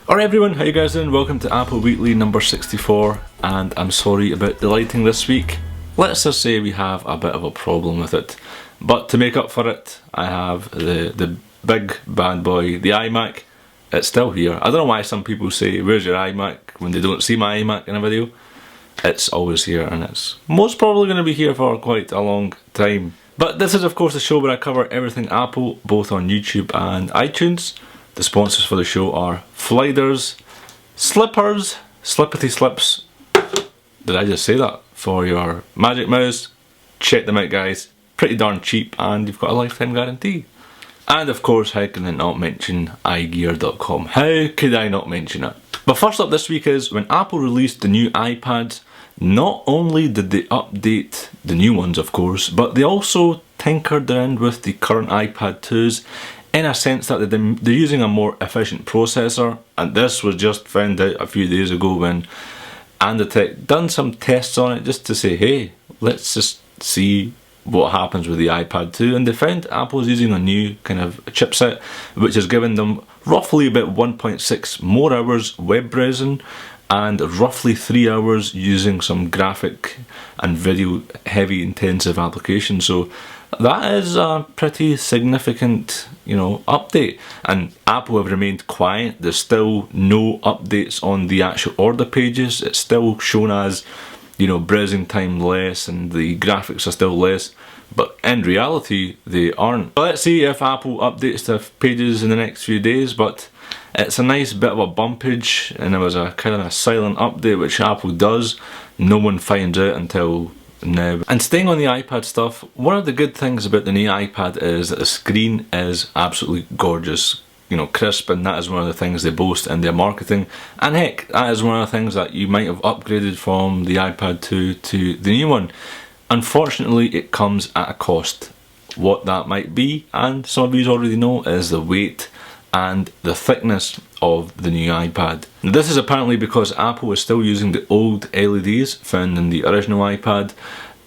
Alright everyone, how you guys doing? Welcome to Apple Weekly number 64, and I'm sorry about the lighting this week. Let's just say we have a bit of a problem with it. But to make up for it, I have the big bad boy, the iMac. It's still here. I don't know why some people say, where's your iMac, when they don't see my iMac in a video. It's always here, and it's most probably going to be here for quite a long time. But this is of course the show where I cover everything Apple, both on YouTube and iTunes. The sponsors for the show are Flyders, Slippers, Slippity Slips. Did I just say that? For your Magic Mouse. Check them out guys. Pretty darn cheap, and you've got a lifetime guarantee. And of course, how can I not mention iGear.com? How could I not mention it? But first up this week is when Apple released the new iPads, not only did they update the new ones of course, but they also tinkered around with the current iPad 2s in a sense that they're using a more efficient processor, and this was just found out a few days ago when Anditech done some tests on it just to say, hey, let's just see what happens with the iPad 2, and they found Apple's using a new kind of chipset which has given them roughly about 1.6 more hours web browsing and roughly 3 hours using some graphic and video heavy intensive applications. So that is a pretty significant, update. And Apple have remained quiet. There's still no updates on the actual order pages. It's still shown as, browsing time less and the graphics are still less. But in reality, they aren't. But let's see if Apple updates the pages in the next few days. But it's a nice bit of a bumpage, and it was a kind of a silent update, which Apple does. No one finds out until now. And staying on the iPad stuff, one of the good things about the new iPad is that the screen is absolutely gorgeous, crisp, and that is one of the things they boast in their marketing. And heck, that is one of the things that you might have upgraded from the iPad 2 to the new one. Unfortunately, it comes at a cost. What that might be, and some of you already know, is the weight and the thickness of the new iPad. Now, this is apparently because Apple is still using the old LEDs found in the original iPad.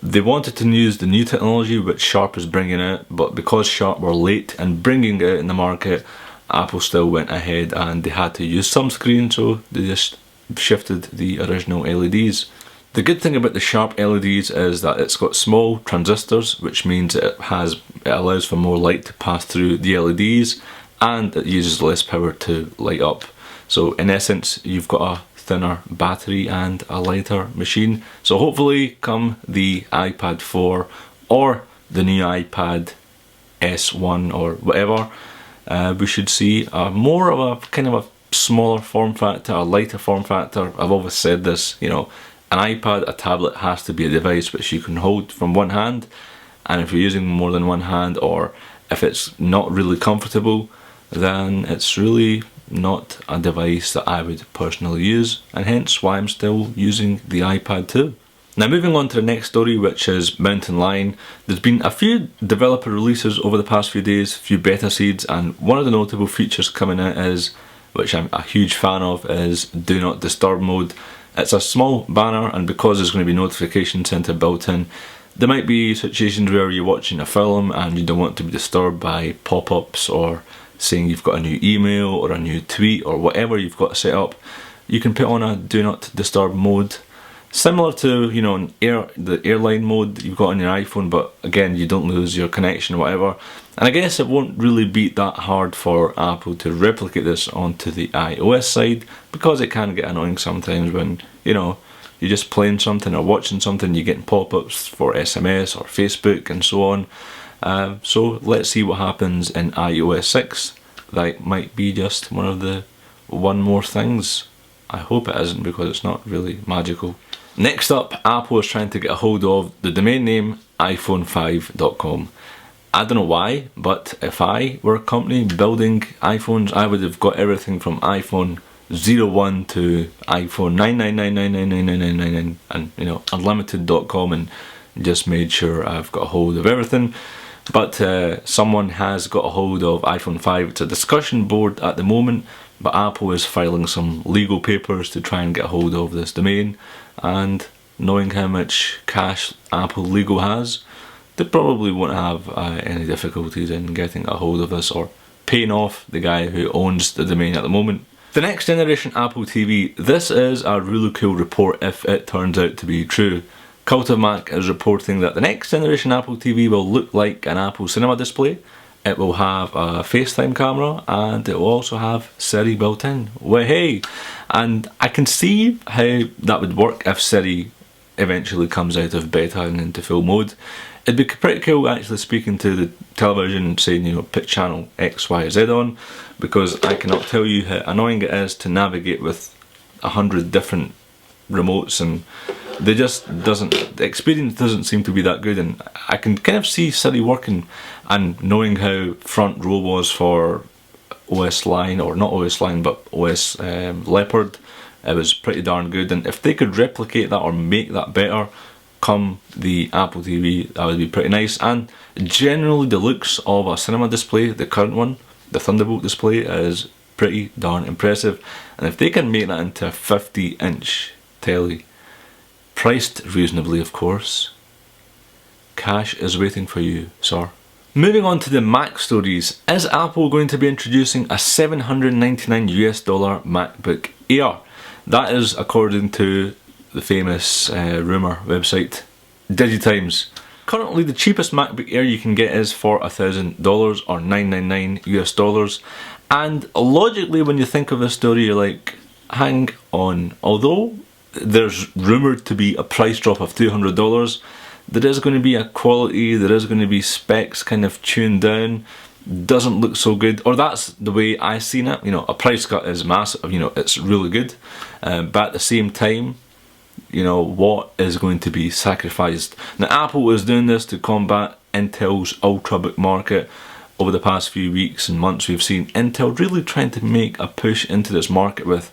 They wanted to use the new technology which Sharp is bringing out, but because Sharp were late in bringing it out in the market, Apple still went ahead and they had to use some screen, so they just shifted the original LEDs. The good thing about the Sharp LEDs is that it's got small transistors, which means it allows for more light to pass through the LEDs, and it uses less power to light up. So in essence, you've got a thinner battery and a lighter machine. So hopefully come the iPad 4 or the new iPad S1 or whatever, we should see more of a kind of a smaller form factor, a lighter form factor. I've always said this, an iPad, a tablet has to be a device which you can hold from one hand, and if you're using more than one hand, or if it's not really comfortable, then it's really not a device that I would personally use, and hence why I'm still using the iPad 2. Now moving on to the next story, which is Mountain Lion. There's been a few developer releases over the past few days, a few beta seeds, and one of the notable features coming out is, which I'm a huge fan of, is Do Not Disturb mode. It's a small banner, and because there's going to be notification center built in, there might be situations where you're watching a film and you don't want to be disturbed by pop-ups or saying you've got a new email or a new tweet or whatever you've got set up. You can put on a Do Not Disturb mode, similar to the airline mode that you've got on your iPhone, but again, you don't lose your connection or whatever. And I guess it won't really be that hard for Apple to replicate this onto the iOS side, because it can get annoying sometimes when you're just playing something or watching something, you're getting pop-ups for SMS or Facebook and so on. So let's see what happens in iOS 6. That might be just one more things. I hope it isn't, because it's not really magical. Next up, Apple is trying to get a hold of the domain name iPhone5.com. I don't know why, but if I were a company building iPhones, I would have got everything from iPhone 01 to iPhone 999999999 and unlimited.com, and just made sure I've got a hold of everything. But someone has got a hold of iPhone 5. It's a discussion board at the moment, but Apple is filing some legal papers to try and get a hold of this domain, and knowing how much cash Apple Legal has, they probably won't have any difficulties in getting a hold of this or paying off the guy who owns the domain at the moment. The next generation Apple TV. This is a really cool report if it turns out to be true. CultofMac is reporting that the next generation Apple TV will look like an Apple Cinema Display. It will have a FaceTime camera and it will also have Siri built in. Well, hey! And I can see how that would work if Siri eventually comes out of beta and into full mode. It'd be pretty cool actually speaking to the television and saying, you know, put channel X, Y, Z on, because I cannot tell you how annoying it is to navigate with 100 different remotes, and the experience doesn't seem to be that good. And I can kind of see Siri working, and knowing how Front Row was for OS Line, or not OS Line but OS Leopard, it was pretty darn good. And if they could replicate that or make that better come the Apple TV, that would be pretty nice. And generally the looks of a cinema display, the current one, the Thunderbolt display, is pretty darn impressive. And if they can make that into a 50-inch telly, priced reasonably of course, cash is waiting for you, sir. Moving on to the Mac stories. Is Apple going to be introducing a $799 MacBook Air? That is according to the famous rumour website Digitimes. Currently the cheapest MacBook Air you can get is for $1,000 or $999 and logically when you think of this story you're like, hang on, although there's rumoured to be a price drop of $200, there is going to be a quality, there is going to be specs kind of tuned down, doesn't look so good, or that's the way I seen it. You know, a price cut is massive, you know, it's really good, but at the same time, you know, what is going to be sacrificed? Now Apple is doing this to combat Intel's ultrabook market. Over the past few weeks and months we've seen Intel really trying to make a push into this market with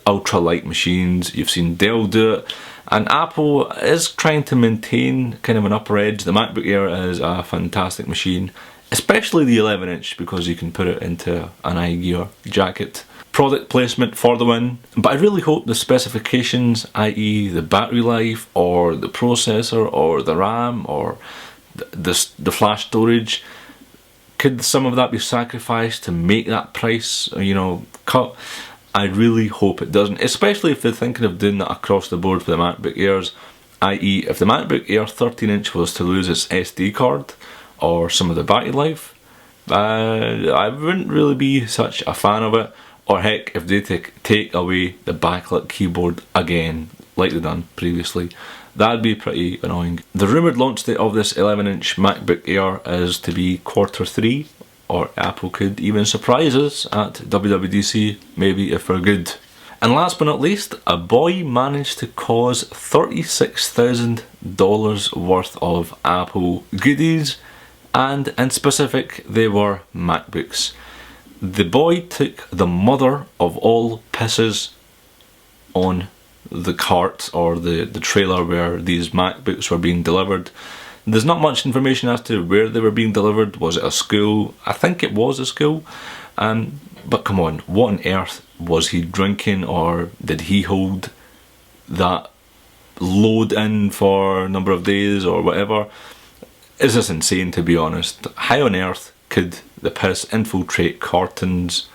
ultralight machines. You've seen Dell do it, and Apple is trying to maintain kind of an upper edge. The MacBook Air is a fantastic machine, especially the 11-inch, because you can put it into an iGear jacket. Product placement for the win, but I really hope the specifications, i.e. the battery life or the processor or the RAM or the flash storage, could some of that be sacrificed to make that price, you know, cut? I really hope it doesn't, especially if they're thinking of doing that across the board for the MacBook Airs, i.e. if the MacBook Air 13-inch was to lose its SD card or some of the battery life, I wouldn't really be such a fan of it. Or heck, if they take away the backlit keyboard again, like they've done previously, that'd be pretty annoying. The rumoured launch date of this 11-inch MacBook Air is to be Q3, or Apple could even surprise us at WWDC, maybe if we're good. And last but not least, a boy managed to cause $36,000 worth of Apple goodies, and in specific they were MacBooks. The boy took the mother of all pisses on the cart or the trailer where these MacBooks were being delivered. There's not much information as to where they were being delivered. Was it a school? I think it was a school. But come on, what on earth was he drinking, or did he hold that load in for a number of days or whatever? Is this insane, to be honest? How on earth could the piss infiltrate cartons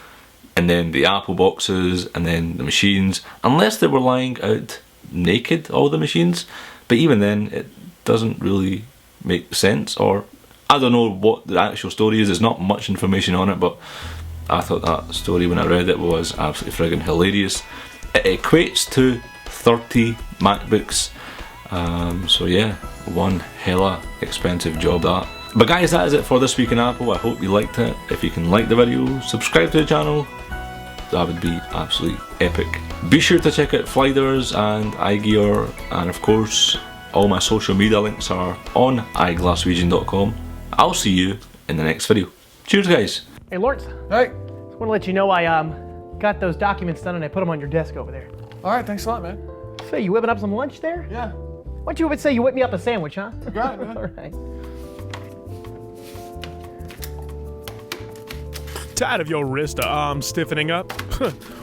and then the Apple boxes and then the machines, unless they were lying out naked, all the machines? But even then it doesn't really make sense, or I don't know what the actual story is. There's not much information on it, but I thought that story when I read it was absolutely friggin' hilarious. It equates to 30 MacBooks, so yeah, one hella expensive job that. But guys, that is it for this week in Apple. I hope you liked it. If you can like the video, subscribe to the channel, that would be absolutely epic. Be sure to check out Flyders and iGear, and of course all my social media links are on iglaswegian.com. I'll see you in the next video. Cheers guys. Hey Lawrence. Hey. Just want to let you know I got those documents done and I put them on your desk over there. Alright, thanks a lot, man. So you whipping up some lunch there? Yeah. Why don't you would say you whip me up a sandwich, huh? You got it, man. Alright. Tired of your wrist or arm stiffening up?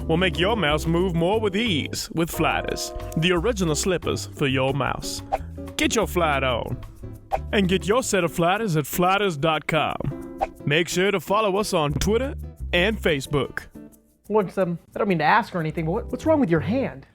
We'll make your mouse move more with ease with Flyders, the original slippers for your mouse. Get your Flyd on, and get your set of Flyders at flyders.com. Make sure to follow us on Twitter and Facebook. I don't mean to ask or anything, but what's wrong with your hand?